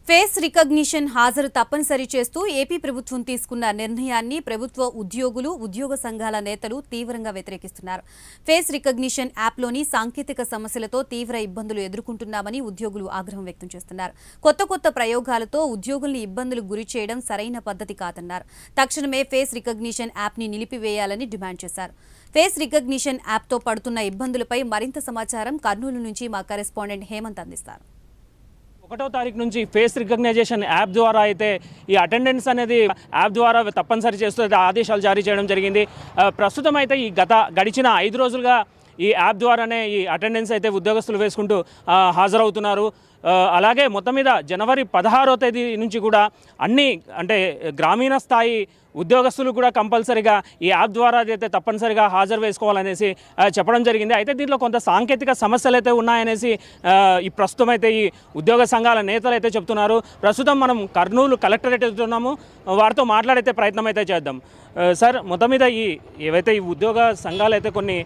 Face recognition హాజరు తప్పనిసరి చేస్తూ ఏపీ ప్రభుత్వం తీసుకున్న నిర్ణయాన్ని ప్రభుత్వ ఉద్యోగులు, ఉద్యోగ సంఘాల నేతలు తీవ్రంగా వ్యతిరేకిస్తున్నారు. ఫేస్ రికగ్నిషన్ యాప్లోని సాంకేతిక సమస్యలతో తీవ్ర ఇబ్బందులు ఎదుర్కొంటున్నామని ఉద్యోగులు ఆగ్రహం వ్యక్తం చేస్తున్నారు. కొత్త ప్రయోగాలతో ఉద్యోగుల్ని ఇబ్బందులకు గురి చేయడం సరైన పద్ధతి కాదన్నారు. తక్షణమే ఫేస్ రికగ్నిషన్ యాప్ని నిలిపివేయాలని డిమాండ్ చేశారు. ఫేస్ రికగ్నిషన్ యాప్తో పడుతున్న ఇబ్బందులపై మరింత సమాచారం కర్నూలు నుంచి మా కరెస్పాండెంట్ హేమంత్ అందిస్తారు. 1వ తారీఖు నుంచి ఫేస్ రికగ్నైజేషన్ యాప్ ద్వారా అయితే ఈ అటెండెన్స్ అనేది యాప్ ద్వారా తప్పనిసరి చేస్తూ ఆదేశాలు జారీ చేయడం జరిగింది. ప్రస్తుతం అయితే గడిచిన 5 రోజులుగా ఈ యాప్ ద్వారానే ఈ అటెండెన్స్ అయితే ఉద్యోగస్తులు వేసుకుంటూ హాజరవుతున్నారు. అలాగే మొత్తం మీద జనవరి 16వ తేదీ నుంచి కూడా అన్ని అంటే గ్రామీణ స్థాయి ఉద్యోగస్తులు కూడా కంపల్సరీగా ఈ యాప్ ద్వారా అయితే తప్పనిసరిగా హాజరు వేసుకోవాలనేసి చెప్పడం జరిగింది. అయితే దీంట్లో కొంత సాంకేతిక సమస్యలు అయితే ఉన్నాయనేసి ఈ ప్రస్తుతం అయితే ఈ ఉద్యోగ సంఘాల నేతలు అయితే చెప్తున్నారు. ప్రస్తుతం మనం కర్నూలు కలెక్టరేట్ వెళ్తున్నాము, వారితో మాట్లాడే ప్రయత్నం అయితే చేద్దాం. సార్, మొత్తం మీద ఏవైతే ఈ ఉద్యోగ సంఘాలు అయితే కొన్ని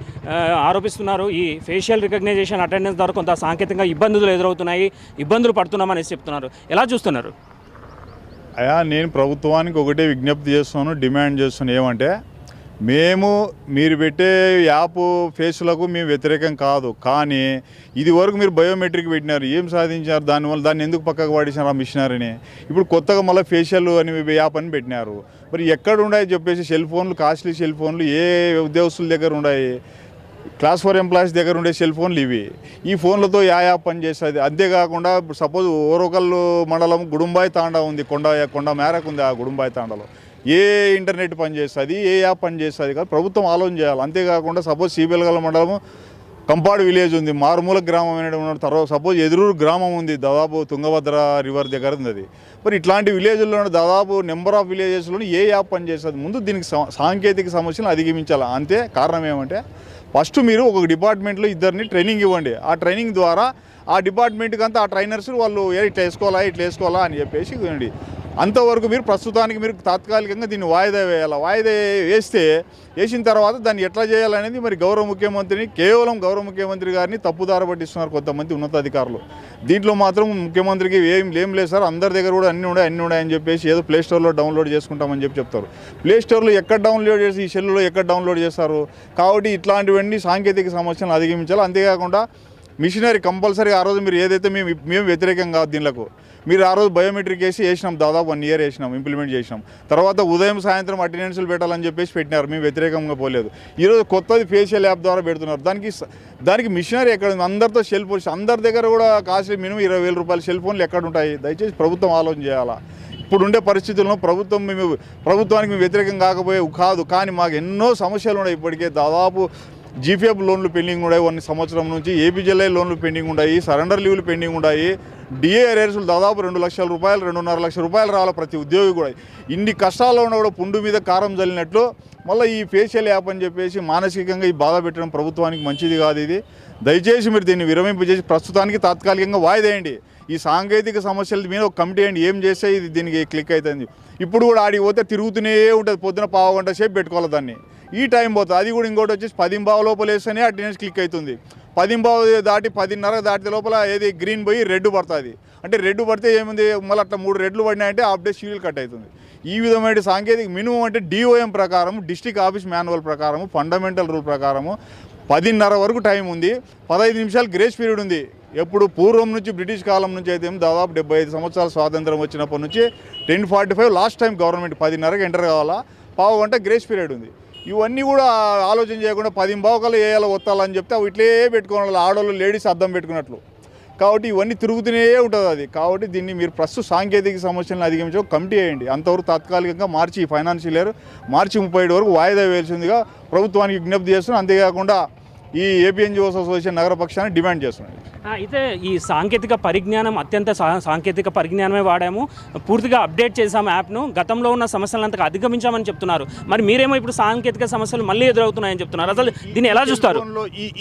ఆరోపిస్తున్నారు, ఈ ఫేషియల్ రికగ్నైజేషన్ అటెండెన్స్ ద్వారా కొంత సాంకేతికంగా ఇబ్బందులు ఎదురవుతున్నాయి, ఇబ్బందులు పడుతున్నామనేసి చెప్తున్నారు. ఎలా చూస్తున్నారు? అయ్యా, నేను ప్రభుత్వానికి ఒకటే విజ్ఞప్తి చేస్తున్నాను, డిమాండ్ చేస్తున్నాను. ఏమంటే మీరు పెట్టే యాప్ ఫేస్లకు మేము వ్యతిరేకం కాదు, కానీ ఇది వరకు మీరు బయోమెట్రిక్ పెట్టినారు, ఏం సాధించారు? దాన్ని ఎందుకు పక్కకు పడేసినారు ఆ మిషనరీని? ఇప్పుడు కొత్తగా మళ్ళీ ఫేషియల్ అని యాప్ అని పెట్టినారు. మరి ఎక్కడ ఉన్నాయి చెప్పేసి సెల్ ఫోన్లు, కాస్ట్లీ సెల్ ఫోన్లు ఏ ఉద్యోగస్తుల దగ్గర ఉన్నాయి? క్లాస్ 4 ఎంప్లాయీస్ దగ్గర ఉండే సెల్ ఫోన్లు ఇవి. ఈ ఫోన్లతో యాప్ పని చేస్తుంది. అంతేకాకుండా సపోజ్ ఓరోకల్లు మండలం గుడుంబాయి తాండా ఉంది, కొండ మేరకు ఉంది. ఆ గుడుంబాయి తాండాలో ఏ ఇంటర్నెట్ పని చేస్తుంది, ఏ యాప్ పని చేస్తుంది కదా, ప్రభుత్వం ఆలోచన చేయాలి. అంతేకాకుండా సపోజ్ సిబిఎల్గల మండలం కంపాడు విలేజ్ ఉంది, మారుమూల గ్రామం అనేది తర్వాత సపోజ్ ఎదురూరు గ్రామం ఉంది, దాదాపు తుంగభద్ర రివర్ దగ్గర ఉంది. అది మరి ఇట్లాంటి విలేజ్లో దాదాపు నెంబర్ ఆఫ్ విలేజెస్లో ఏ యాప్ పని చేస్తుంది? ముందు దీనికి సాంకేతిక సమస్యలు అధిగమించాలి. అంతే. కారణం ఏమంటే ఫస్ట్ మీరు ఒక డిపార్ట్మెంట్లో ఇద్దరిని ట్రైనింగ్ ఇవ్వండి. ఆ ట్రైనింగ్ ద్వారా ఆ డిపార్ట్మెంట్కి అంతా ఆ ట్రైనర్స్ వాళ్ళు ఇట్లా వేసుకోవాలా అని చెప్పేసి ఇవ్వండి. అంతవరకు మీరు ప్రస్తుతానికి మీరు తాత్కాలికంగా దీన్ని వాయిదా వేయాలి. వాయిదా వేసిన తర్వాత దాన్ని ఎట్లా చేయాలనేది మరి కేవలం గౌరవ ముఖ్యమంత్రి గారిని తప్పుదార పట్టిస్తున్నారు కొంతమంది ఉన్నతాధికారులు. దీంట్లో మాత్రం ముఖ్యమంత్రికి ఏం లేదు సార్, అందరి దగ్గర కూడా అన్నీ ఉన్నాయని చెప్పేసి ఏదో ప్లేస్టోర్లో డౌన్లోడ్ చేసుకుంటామని చెప్తారు. ప్లేస్టోర్లో ఎక్కడ డౌన్లోడ్ చేసి ఈ సెల్లులో ఎక్కడ డౌన్లోడ్ చేస్తారు? కాబట్టి ఇట్లాంటివన్నీ సాంకేతిక సమస్యలను అధిగమించాలి. అంతేకాకుండా మిషనరీ కంపల్సరీ ఆ రోజు మీరు ఏదైతే మేము వ్యతిరేకం కాదు దీనిలకు, మీరు ఆ రోజు బయోమెట్రిక్ వేసినాం, దాదాపు 1 year వేసినాం, ఇంప్లిమెంట్ చేసినాం. తర్వాత ఉదయం సాయంత్రం అటెండెన్స్లు పెట్టాలని చెప్పేసి పెట్టినారు, మేము వ్యతిరేకంగా పోలేదు. ఈరోజు కొత్తది ఫేషియల్ యాప్ ద్వారా పెడుతున్నారు. దానికి మిషనరీ ఎక్కడ ఉంది? అందరితో సెల్ ఫోన్స్, అందరి దగ్గర కూడా కాస్ట్లీ మినిమం 20,000 రూపాయల సెల్ ఫోన్లు ఎక్కడ ఉంటాయి? దయచేసి ప్రభుత్వం ఆలోచన చేయాలా. ఇప్పుడుండే పరిస్థితుల్లో ప్రభుత్వానికి మేము వ్యతిరేకం కాదు, కానీ మాకు ఎన్నో సమస్యలు ఉన్నాయి. ఇప్పటికే దాదాపు జీపీఎఫ్ లోన్లు పెండింగ్ ఉన్నాయి 1 సంవత్సరం నుంచి, ఏపీజీఎల్ఐ లోన్లు పెండింగ్ ఉన్నాయి, సరెండర్ లీవ్లు పెండింగ్ ఉన్నాయి, డిఏ అరేర్స్లు దాదాపు 2 లక్షల రూపాయలు, 2.5 లక్షల రూపాయలు రావాలి ప్రతి ఉద్యోగి కూడా. ఇన్ని కష్టాల్లో ఉన్న కూడా పుండు మీద కారం జల్లినట్లు మళ్ళీ ఈ ఫేషియల్ యాప్ అని చెప్పేసి మానసికంగా ఈ బాధ పెట్టడం ప్రభుత్వానికి మంచిది కాదు. ఇది దయచేసి మీరు దీన్ని విరమింపజేసి ప్రస్తుతానికి తాత్కాలికంగా వాయిదేయండి. ఈ సాంకేతిక సమస్యల మీద ఒక కమిటీ వేయండి, ఏం చేస్తే ఇది దీనికి క్లిక్ అవుతుంది. ఇప్పుడు కూడా ఆడికి పోతే తిరుగుతూనే ఉంటుంది, పొద్దున 1/2 గంట సేపు పెట్టుకోవాలి దాన్ని, ఈ టైం పోతుంది. అది కూడా ఇంకోటి వచ్చేసి 10:15 లోపల వేస్తేనే అటెండెన్స్ క్లిక్ అవుతుంది. 10:15 దాటి 10:30 దాటితే లోపల ఏది గ్రీన్ పోయి రెడ్ పడుతుంది. అంటే రెడ్ పడితే ఏముంది, మళ్ళీ అట్లా 3 రెడ్లు పడినాయంటే హాఫ్ డే షెడ్యూల్ కట్ అవుతుంది. ఈ విధమైన సాంకేతిక మినిమం అంటే డిఓఎం ప్రకారం, డిస్ట్రిక్ట్ ఆఫీస్ మాన్యువల్ ప్రకారము, ఫండమెంటల్ రూల్ ప్రకారము 10:30 వరకు టైం ఉంది, 15 నిమిషాలు గ్రేస్ పీరియడ్ ఉంది. ఎప్పుడు పూర్వం నుంచి బ్రిటిష్ కాలం నుంచి అయితే దాదాపు 75 సంవత్సరాల స్వాతంత్రం వచ్చినప్పటి నుంచి 10:45 లాస్ట్ టైం గవర్నమెంట్ 10:30కి ఎంటర్ కావాలా, 1/2 గంట గ్రేస్ పీరియడ్ ఉంది. ఇవన్నీ కూడా ఆలోచన చేయకుండా 10:15 వేయాలి వత్తాలని చెప్తే అవి ఇట్లే పెట్టుకోవాలి, ఆడవాళ్ళు లేడీస్ అద్దం పెట్టుకున్నట్లు. కాబట్టి ఇవన్నీ తిరుగుతూనే ఉంటుంది అది. కాబట్టి దీన్ని మీరు ప్రస్తుత సాంకేతిక సమస్యలను అధిగమించే కమిటీ వేయండి. అంతవరకు తాత్కాలికంగా మార్చి ఫైనాన్షియల్ ఇయర్ మార్చి 37 వరకు వాయిదా వేయాల్సిందిగా ప్రభుత్వానికి విజ్ఞప్తి చేస్తున్నాం. అంతేకాకుండా ఈ ఏపీ ఎన్జిఓస్ అసోసియేషన్ నగర పక్షాన్ని డిమాండ్ చేస్తున్నాయి. అయితే ఈ సాంకేతిక పరిజ్ఞానం అత్యంత సాంకేతిక పరిజ్ఞానమే వాడాము, పూర్తిగా అప్డేట్ చేసాము యాప్ను, గతంలో ఉన్న సమస్యలంతగా అధిగమించామని చెప్తున్నారు. మరి మీరేమో ఇప్పుడు సాంకేతిక సమస్యలు మళ్ళీ ఎదురవుతున్నాయని చెప్తున్నారు. అసలు దీన్ని ఎలా చూస్తారు?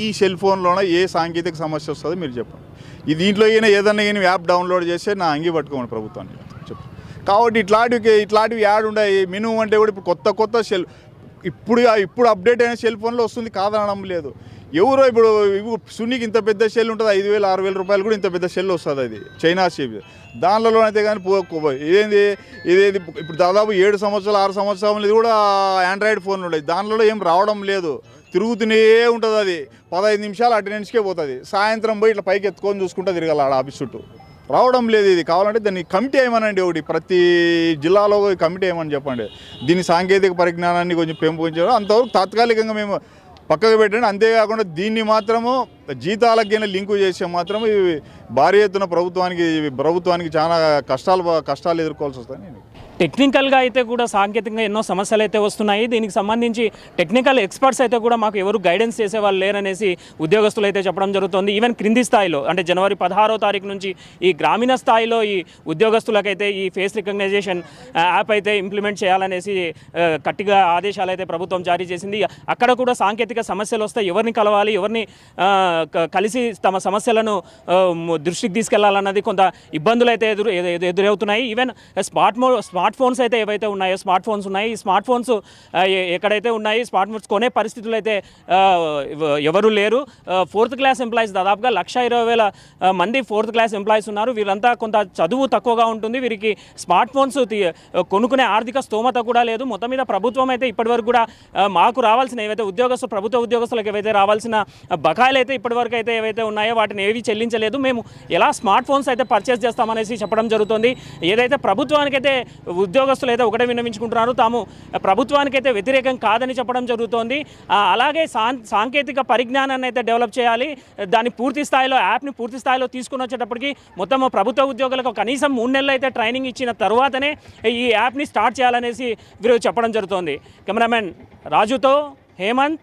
ఈ సెల్ ఫోన్లోనే ఏ సాంకేతిక సమస్య వస్తుందో మీరు చెప్పండి. దీంట్లో ఏదన్నా యాప్ డౌన్లోడ్ చేస్తే నా అంగి పట్టుకోమని ప్రభుత్వాన్ని చెప్పు. కాబట్టి ఇట్లాంటివి యాడ్ ఉన్నాయి. మినిమం అంటే కూడా ఇప్పుడు కొత్త సెల్ ఇప్పుడు అప్డేట్ అయిన సెల్ ఫోన్లో వస్తుంది, కాదనడం లేదు. ఎవరో ఇప్పుడు సున్నీకి ఇంత పెద్ద సెల్ ఉంటుంది, 5,000 6,000 రూపాయలు కూడా ఇంత పెద్ద సెల్ వస్తుంది, అది చైనా షేప్. దానిలో అయితే కానీ ఇదేంది ఇప్పుడు దాదాపు 7 సంవత్సరాలు 6 సంవత్సరాలు ఇది కూడా ఆండ్రాయిడ్ ఫోన్ ఉండేది, దానిలో ఏం రావడం లేదు, తిరుగుతూనే ఉంటుంది. అది 15 నిమిషాలు అటెండెన్స్కే పోతుంది. సాయంత్రం పోయి ఇట్లా పైకి ఎత్తుకొని చూసుకుంటూ తిరగాలి ఆడ ఆఫీస్ చుట్టూ. రావడం లేదు. ఇది కావాలంటే దాన్ని కమిటీ ఏమనండి, ఒకటి ప్రతి జిల్లాలో కమిటీ ఏమని చెప్పండి. దీని సాంకేతిక పరిజ్ఞానాన్ని కొంచెం పెంపొంచడం అంతవరకు తాత్కాలికంగా మేము పక్కకు పెట్టండి. అంతేకాకుండా దీన్ని మాత్రము జీతాలకి లింకు చేసే మాత్రం ఇవి భారీ ఎత్తున ప్రభుత్వానికి చాలా కష్టాలు ఎదుర్కోవాల్సి వస్తాయి. టెక్నికల్గా అయితే కూడా సాంకేతికంగా ఎన్నో సమస్యలు అయితే వస్తున్నాయి. దీనికి సంబంధించి టెక్నికల్ ఎక్స్పర్ట్స్ అయితే కూడా మాకు ఎవరు గైడెన్స్ చేసే వాళ్ళు లేరనేసి ఉద్యోగస్తులు అయితే చెప్పడం జరుగుతుంది. ఈవెన్ క్రింది స్థాయిలో అంటే జనవరి 16వ తారీఖు నుంచి ఈ గ్రామీణ స్థాయిలో ఈ ఉద్యోగస్తులకైతే ఈ ఫేస్ రికగ్నైజేషన్ యాప్ అయితే ఇంప్లిమెంట్ చేయాలనేసి గట్టిగా ఆదేశాలు అయితే ప్రభుత్వం జారీ చేసింది. అక్కడ కూడా సాంకేతిక సమస్యలు వస్తాయి, ఎవరిని కలవాలి, ఎవరిని కలిసి తమ సమస్యలను దృష్టికి తీసుకెళ్లాలన్నది కొంత ఇబ్బందులు అయితే ఎదురవుతున్నాయి. ఈవెన్ స్మార్ట్ ఫోన్స్ అయితే ఏవైతే ఉన్నాయో స్మార్ట్ ఫోన్స్ ఉన్నాయి, ఈ స్మార్ట్ ఫోన్స్ ఎక్కడైతే ఉన్నాయి స్మార్ట్ ఫోన్స్ కొనే పరిస్థితులు అయితే ఎవరు లేరు. 4th క్లాస్ ఎంప్లాయీస్ దాదాపుగా 1,20,000 మంది 4th క్లాస్ ఎంప్లాయీస్ ఉన్నారు. వీళ్ళంతా కొంత చదువు తక్కువగా ఉంటుంది, వీరికి స్మార్ట్ ఫోన్స్ కొనుక్కునే ఆర్థిక స్తోమత కూడా లేదు. మొత్తం మీద ప్రభుత్వం అయితే ఇప్పటివరకు కూడా మాకు రావాల్సిన ఏవైతే ప్రభుత్వ ఉద్యోగస్తులకు ఏవైతే రావాల్సిన బకాయిలు అయితే ఇప్పటివరకు అయితే ఏవైతే ఉన్నాయో వాటిని ఏవి చెల్లించలేదు. మేము ఎలా స్మార్ట్ ఫోన్స్ అయితే పర్చేస్ చేస్తామనేసి చెప్పడం జరుగుతుంది. ఏదైతే ప్రభుత్వానికైతే ఉద్యోగస్తులు అయితే ఒకటే విన్నవించుకుంటున్నారు, తాము ప్రభుత్వానికైతే వ్యతిరేకం కాదని చెప్పడం జరుగుతోంది. అలాగే సాంకేతిక పరిజ్ఞానాన్ని అయితే డెవలప్ చేయాలి, దాన్ని పూర్తి స్థాయిలో యాప్ని పూర్తి స్థాయిలో తీసుకుని వచ్చేటప్పటికి మొత్తం ప్రభుత్వ ఉద్యోగులకు కనీసం 3 నెలలు అయితే ట్రైనింగ్ ఇచ్చిన తర్వాతనే ఈ యాప్ని స్టార్ట్ చేయాలనేసి వీరు చెప్పడం జరుగుతోంది. కెమెరామెన్ రాజుతో హేమంత్,